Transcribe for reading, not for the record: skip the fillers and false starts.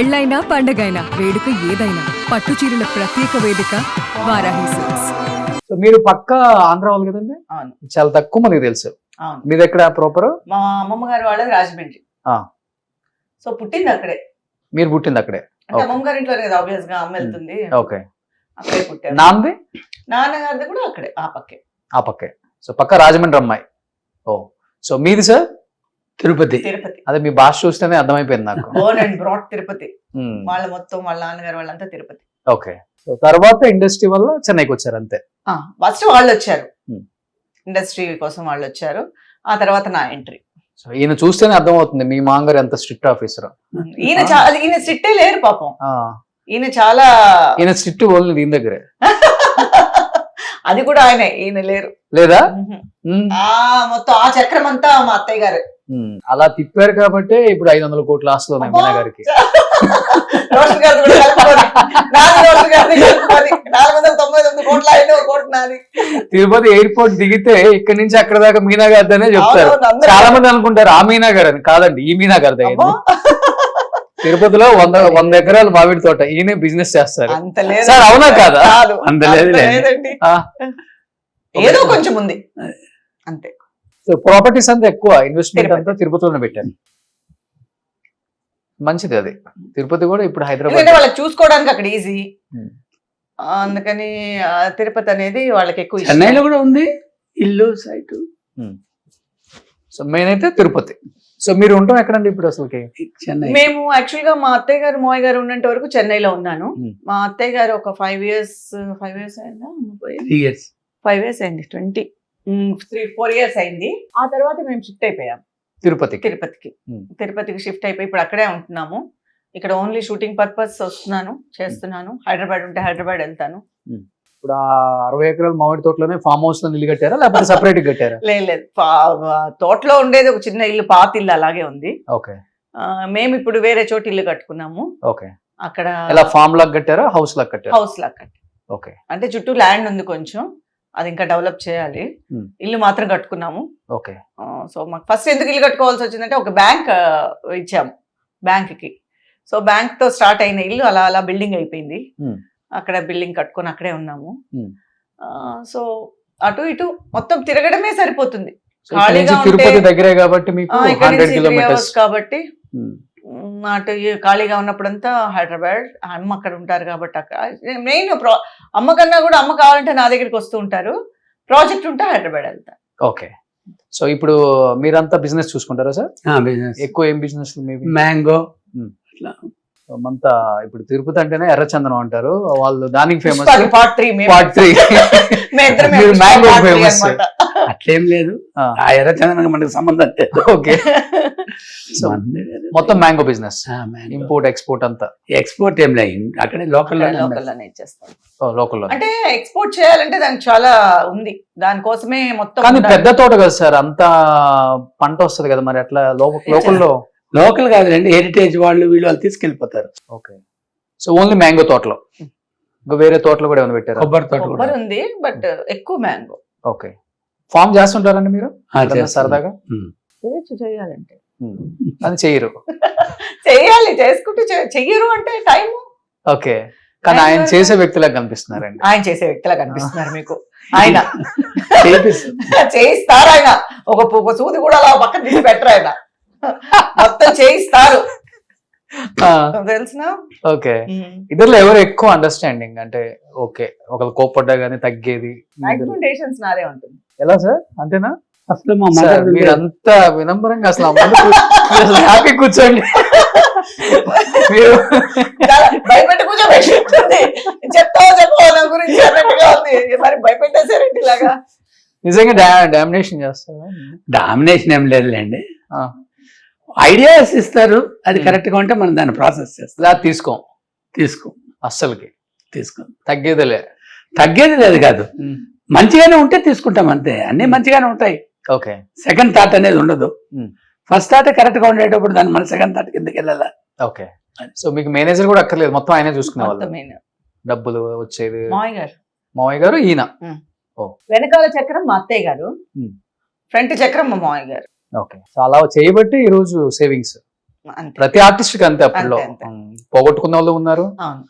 పెళ్ళైనా పండగైనా వేడుక ఏదైనా పట్టు చీరల ప్రత్యేక వేదిక వారాహి సిల్క్స్. సో మీరు పక్క ఆంధ్ర వాళ్ళు కదండి? అవును. చాలా తక్కువ మనకి తెలుసు. అవును. మీది ఎక్కడ ప్రాపర్? మా అమ్మమ్మ గారు వాళ్ళది రాజమండ్రి. సో పుట్టింది అక్కడే. మీరు పుట్టింది అక్కడే? అంటే అమ్మమ్మ గారి ఇంట్లోనే కదా ఆబ్వియస్ గా అమ్మ వెళ్తుంది. ఓకే. అక్కడే పుట్టారు. నాన్నది? నాన్నగారిది కూడా అక్కడే, ఆ పక్కే. సో పక్క రాజమండ్రి అమ్మాయి. ఓ, సో మీది సార్? తిరుపతి. అదే మీ భాష చూస్తేనే అర్థమైపోయింది నాకు. Born and brought Tirupati. వాళ్ళ మొత్తం వాళ్ళ నాన్నగారు వాళ్ళంతా తిరుపతి. ఓకే. సో తర్వాత ఇండస్ట్రీ వల్ల చెన్నైకి వచ్చారు అంతే? ఫస్ట్ వాళ్ళు వచ్చారు, ఇండస్ట్రీ కోసం వాళ్ళు వచ్చారు. ఆ తర్వాత నా ఎంట్రీ. సో ఈయన చూస్తేనే అర్థమవుతుంది మీ మాంగారు ఎంత స్ట్రిక్ట్ ఆఫీసర్. ఈయన స్ట్రిక్టే లేరు పాపం. ఈయన చాలా స్ట్రిక్ట్ ఓన్లీ దీని దగ్గరే. అది కూడా ఆయనే, ఈయన లేరు. లేదా? మొత్తం ఆ చక్రం అంతా మా అత్తయ్య గారు అలా తిప్పారు కాబట్టి ఇప్పుడు 500 కోట్ల ఆస్తులు ఉన్నాయి మీనా గారికి. రోషన్ గారు కూడా కలుపుకొని, నాది రోషన్ గారిని కలుపుకొని 499 కోట్ల 5 కోట్లు నాది. తిరుపతి ఎయిర్పోర్ట్ దిగితే ఇక్కడ నుంచి అక్కడ దాకా మీనా గారిదనే చెప్తారు. చాలా మంది అనుకుంటారు ఆ మీనా గారు అని. కాదండి, ఈ మీనా గారి దగ్గర. తిరుపతిలో 100 ఎకరాలు మామిడి తోట, ఈయన బిజినెస్ చేస్తారు. సార్ అవునా కాదా? అంత లేదండి, ఏదో కొంచెం ఉంది అంతే. సో ప్రాపర్టీస్ అంతా ఎక్కువ ఇన్వెస్ట్మెంట్ అంతా తిరుపతిలోనే పెట్టారు. మంచిది అది. తిరుపతి కూడా ఇప్పుడు హైదరాబాద్ వాళ్ళకి చూసుకోవడానికి అక్కడ ఈజీ, అందుకని తిరుపతి అనేది వాళ్ళకి ఎక్కువ. చెన్నైలో కూడా ఉంది ఇల్లు సైట్. సో మెయిన్ అయితే తిరుపతి. సో మీరు ఉంటాం ఎక్కడండి ఇప్పుడు అసలుకి? చెన్నై. మేము యాక్చువల్ గా మా అత్తయ్య గారు మావయ్య గారు ఉన్నంత వరకు చెన్నైలో ఉన్నాను. మా అత్తయ్య గారు ఒక 5 years అయిందా? 5 years అయింది. 4 years అయింది. ఆ తర్వాత మేము షిఫ్ట్ అయిపోయాం తిరుపతికి షిఫ్ట్ అయిపోయి ఇప్పుడు అక్కడే ఉంటున్నాము. ఇక్కడ ఓన్లీ షూటింగ్ పర్పస్ వస్తున్నాను, చేస్తున్నాను. హైదరాబాద్ ఉంటే హైదరాబాద్ వెళ్తాను. ఇప్పుడు 60 ఎకరాల మామిడి తోటలోనే ఫామ్ హౌస్ లో ఇల్లు కట్టారా లేకపోతే సెపరేట్ కట్టారా? లేదు, తోటలో ఉండేది ఒక చిన్న ఇల్లు, పాత ఇల్లు అలాగే ఉంది. ఓకే. మేము ఇప్పుడు వేరే చోట ఇల్లు కట్టుకున్నాము. ఓకే. అక్కడ ఎలా ఫామ్ లాగా కట్టారా హౌస్ లాగా కట్టారా? హౌస్ లాగా కట్టారు. ఓకే. అంటే చుట్టూ ల్యాండ్ ఉంది కొంచెం, అది ఇంకా డెవలప్ చేయాలి. ఇల్లు మాత్రం కట్టుకున్నాము. ఓకే. సో మాకు ఫస్ట్ ఎందుకు ఇల్లు కట్టుకోవాల్సి వచ్చిందంటే ఒక బ్యాంక్ ఇచ్చాము బ్యాంక్కి. సో బ్యాంక్ తో స్టార్ట్ అయిన ఇల్లు అలా అలా బిల్డింగ్ అయిపోయింది. అక్కడ బిల్డింగ్ కట్టుకొని అక్కడే ఉన్నాము. సో అటు ఇటు మొత్తం తిరగడమే సరిపోతుంది. తిరుపతి దగ్గరే కాబట్టి మీకు 100 kilometers కాబట్టి అటు ఖాళీగా ఉన్నప్పుడంతా హైదరాబాద్, అమ్మ అక్కడ ఉంటారు కాబట్టి అక్కడ మెయిన్ అమ్మ కన్నా కూడా అమ్మ కావాలంటే నా దగ్గరికి వస్తూ ఉంటారు. ప్రాజెక్ట్ ఉంటే హైదరాబాద్ వెళ్తారు. ఓకే. సో ఇప్పుడు మీరంతా బిజినెస్ చూసుకుంటారా సార్? బిజినెస్ ఎక్కువ ఏం బిజినెస్? మ్యాంగో. అంతా ఇప్పుడు తిరుపతి అంటేనే ఎర్రచందనం అంటారు వాళ్ళు, దానికి ఫేమస్. Part 3 mango famous. అట్లేం లేదు, ఆ ఎర్రచందనం మనకు సంబంధం లేదు. ఓకే. మొత్తం మ్యాంగో బిజినెస్, ఇంపోర్ట్ ఎక్స్పోర్ట్ అంతా. ఎక్స్పోర్ట్ ఏం లేదు, అక్కడే లోకల్లోనే ఇచ్చేస్తాం. లోకల్లో అంటే ఎక్స్పోర్ట్ చేయాలంటే దానికి చాలా ఉంది, దానికోసమే మొత్తం. కానీ పెద్ద తోట కదా సార్, అంత పంట వస్తుంది కదా, మరి అట్లా లోకల్లో? లోకల్ కాదులేండి, హెరిటేజ్ వాళ్ళు వీళ్ళు తీసుకెళ్ళిపోతారు. ఓకే. సో ఓన్లీ మ్యాంగో తోటలో, ఇంకా వేరే తోటలో కూడా ఏమైనా పెట్టారు? కొబ్బరి ఉంది, బట్ ఎక్కువ మ్యాంగో. ఓకే. ఫామ్ చేస్తుంటారండి మీరు సరదాగా? చేయాలంటే అది చెయ్యరు. చెయ్యాలి, చేసుకుంటూ చెయ్యరు అంటే టైం. ఓకే. కానీ ఆయన చేసే వ్యక్తిలాగా కనిపిస్తున్నారండి. ఆయన చేసే వ్యక్తిలా కనిపిస్తున్నారు మీకు. ఆయన చేయిస్తారు, ఆయన ఒక సూది కూడా అలా పక్కన తీసి పెట్టరు, ఆయన మొత్తం చేయిస్తారు. తెలిసిన. ఓకే. ఇద్దరులో ఎవరు ఎక్కువ అండర్స్టాండింగ్? అంటే ఓకే, ఒకరు కోప్పడ్డా గానీ తగ్గేది? మ్యాక్సిమం నాదే ఉంటుంది. ఎలా సార్? అంతేనా? అసలు మీరంతా వినమ్రంగా అసలు హ్యాపీ కూర్చోండి. మీరు భయపెట్టి కూర్చోబెట్టింది, చెప్తావో చెప్పవో నా గురించి అన్నట్టుగా ఉంది. మరి భయపెట్టేసారండి ఇలాగా. నిజంగా డామినేషన్ చేస్తారా? డామినేషన్ ఏం లేదులేండి, ఐడియాస్ ఇస్తారు, అది కరెక్ట్ గా ఉంటే మనం దాన్ని ప్రాసెస్ చేస్తాం. తీసుకో అస్సలకి తగ్గేది లేదు కాదు, మంచిగానే ఉంటే తీసుకుంటాం అంతే. అన్ని మంచిగానే ఉంటాయి. ఓకే. సెకండ్ థాట్ అనేది ఉండదు. ఫస్ట్ థాట్ కరెక్ట్ గా ఉండేటప్పుడు దాన్ని మన సెకండ్ థాట్ కిందకి వెళ్ళాలా. ఓకే. సో మీకు మేనేజర్ కూడా అక్కర్లేదు, మొత్తం ఆయనే చూసుకునే వాళ్ళు? డబ్బులు వచ్చేది మావయ్య గారు, ఈయన. వెనకాల చక్రం మా అత్తయ్య గారు, ఫ్రంట్ చక్రం మా మావయ్య గారు. ఓకే. సో అలా చేయబట్టి ఈ రోజు సేవింగ్స్ అంతే ప్రతి ఆర్టిస్ట్ కి అంతే అప్పట్లో అంతే. పోగొట్టుకున్న వాళ్ళు ఉన్నారు, అవును